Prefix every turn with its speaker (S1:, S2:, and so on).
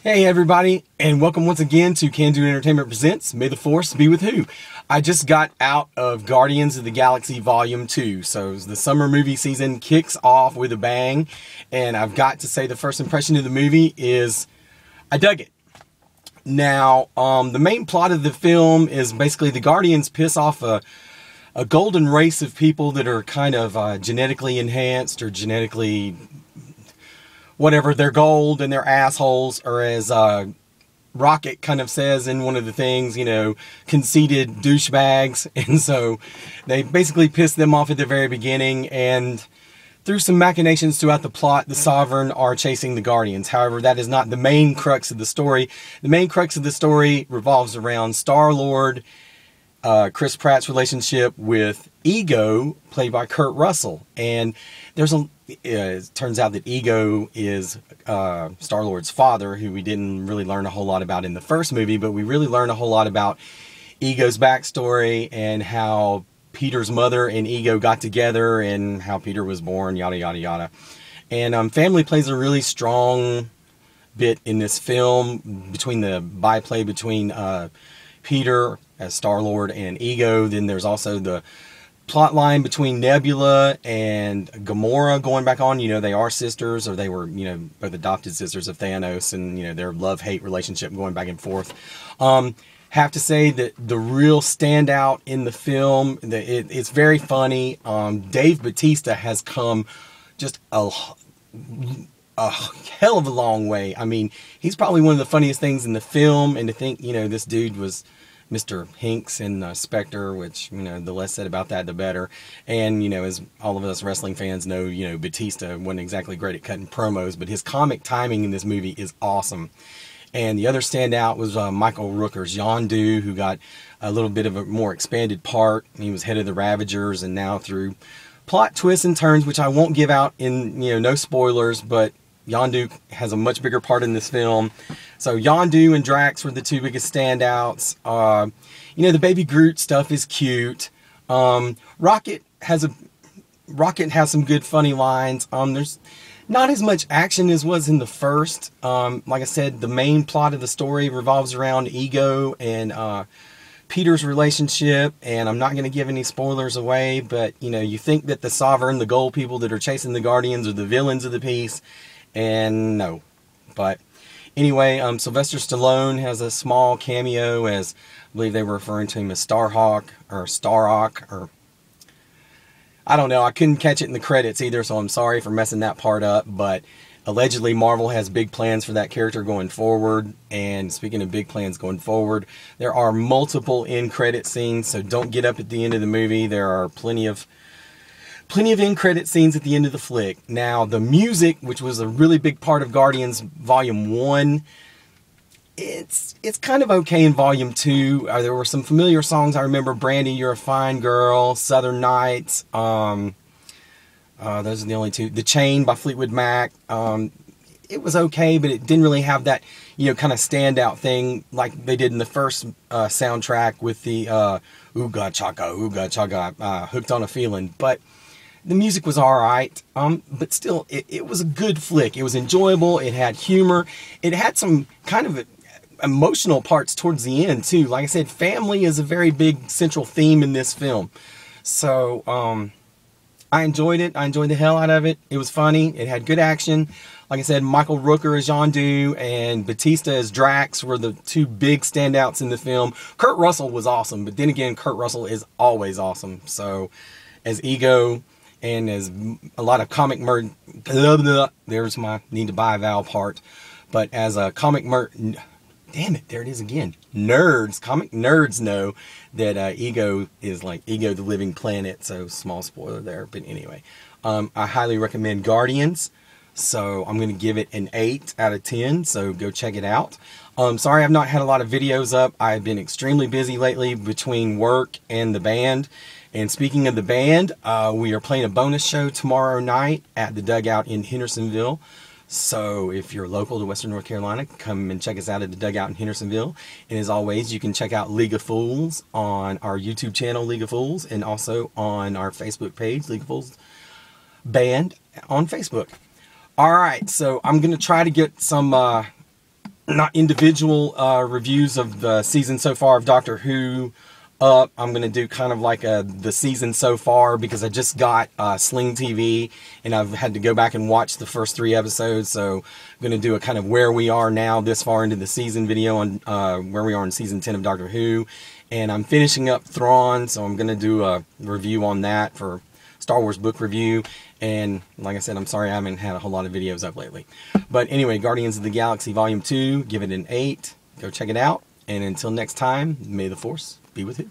S1: Hey everybody, and welcome once again to Can Do Entertainment Presents May the Force Be With Who. I just got out of Guardians of the Galaxy Volume 2, so the summer movie season kicks off with a bang, and I've got to say the first impression of the movie is I dug it. Now, the main plot of the film is basically the Guardians piss off a golden race of people that are kind of genetically enhanced or genetically whatever, they're gold and they're assholes, or as Rocket kind of says in one of the things, you know, conceited douchebags. And so they basically piss them off at the very beginning, and through some machinations throughout the plot, the Sovereign are chasing the Guardians. However, that is not the main crux of the story. The main crux of the story revolves around Star-Lord, Chris Pratt's relationship with Ego, played by Kurt Russell. And it turns out that Ego is Star-Lord's father, who we didn't really learn a whole lot about in the first movie, but we really learn a whole lot about Ego's backstory and how Peter's mother and Ego got together and how Peter was born, yada, yada, yada. And family plays a really strong bit in this film, between the byplay between Peter as Star-Lord and Ego. Then there's also the plot line between Nebula and Gamora going back on. You know, they are sisters, or they were, you know, both adopted sisters of Thanos, and, you know, their love-hate relationship going back and forth. Have to say that the real standout in the film, it's very funny. Dave Bautista has come just a hell of a long way. I mean, he's probably one of the funniest things in the film, and to think, you know, this dude was Mr. Hinks in Spectre, which, you know, the less said about that, the better. And, you know, as all of us wrestling fans know, you know, Batista wasn't exactly great at cutting promos, but his comic timing in this movie is awesome. And the other standout was Michael Rooker's Yondu, who got a little bit of a more expanded part. He was head of the Ravagers, and now through plot twists and turns, which I won't give out in, you know, no spoilers, but Yondu has a much bigger part in this film. So Yondu and Drax were the two biggest standouts. You know, the Baby Groot stuff is cute. Rocket has some good funny lines. There's not as much action as was in the first. Like I said, the main plot of the story revolves around Ego and Peter's relationship, and I'm not going to give any spoilers away, but, you know, you think that the Sovereign, the gold people that are chasing the Guardians, are the villains of the piece, and no. But anyway, Sylvester Stallone has a small cameo as, I believe they were referring to him as Starhawk, or Starhawk, or I don't know. I couldn't catch it in the credits either, so I'm sorry for messing that part up. But allegedly Marvel has big plans for that character going forward. And speaking of big plans going forward, there are multiple end-credit scenes, so don't get up at the end of the movie. There are plenty of end-credit scenes at the end of the flick. Now, the music, which was a really big part of Guardians Volume 1, it's kind of okay in Volume 2. There were some familiar songs. I remember Brandy, You're a Fine Girl, Southern Nights. Those are the only two. The Chain by Fleetwood Mac. It was okay, but it didn't really have that, you know, kind of standout thing like they did in the first soundtrack with the Ooga Chaka, Hooked on a Feeling. But the music was alright, but still, it was a good flick. It was enjoyable, it had humor, it had some kind of emotional parts towards the end, too. Like I said, family is a very big central theme in this film. So, I enjoyed it. I enjoyed the hell out of it. It was funny. It had good action. Like I said, Michael Rooker as Yondu and Batista as Drax were the two big standouts in the film. Kurt Russell was awesome, but then again, Kurt Russell is always awesome. So, as Ego, and as a lot of comic there's my need to buy a vowel part, but as a comic damn it, there it is again. Comic nerds know that Ego is like Ego the Living Planet, so small spoiler there. But anyway, I highly recommend Guardians, so I'm going to give it an 8 out of 10, so go check it out. Sorry I've not had a lot of videos up. I've been extremely busy lately between work and the band. And speaking of the band, we are playing a bonus show tomorrow night at the Dugout in Hendersonville. So if you're local to Western North Carolina, come and check us out at the Dugout in Hendersonville. And as always, you can check out League of Fools on our YouTube channel, League of Fools, and also on our Facebook page, League of Fools Band on Facebook. All right, so I'm going to try to get some not individual reviews of the season so far of Doctor Who up. I'm going to do kind of like the season so far, because I just got Sling TV and I've had to go back and watch the first 3 episodes. So I'm going to do a kind of where we are now this far into the season video on where we are in season 10 of Doctor Who. And I'm finishing up Thrawn, so I'm going to do a review on that for Star Wars book review. And like I said, I'm sorry I haven't had a whole lot of videos up lately. But anyway, Guardians of the Galaxy Volume 2, give it an 8. Go check it out. And until next time, may the Force be with you.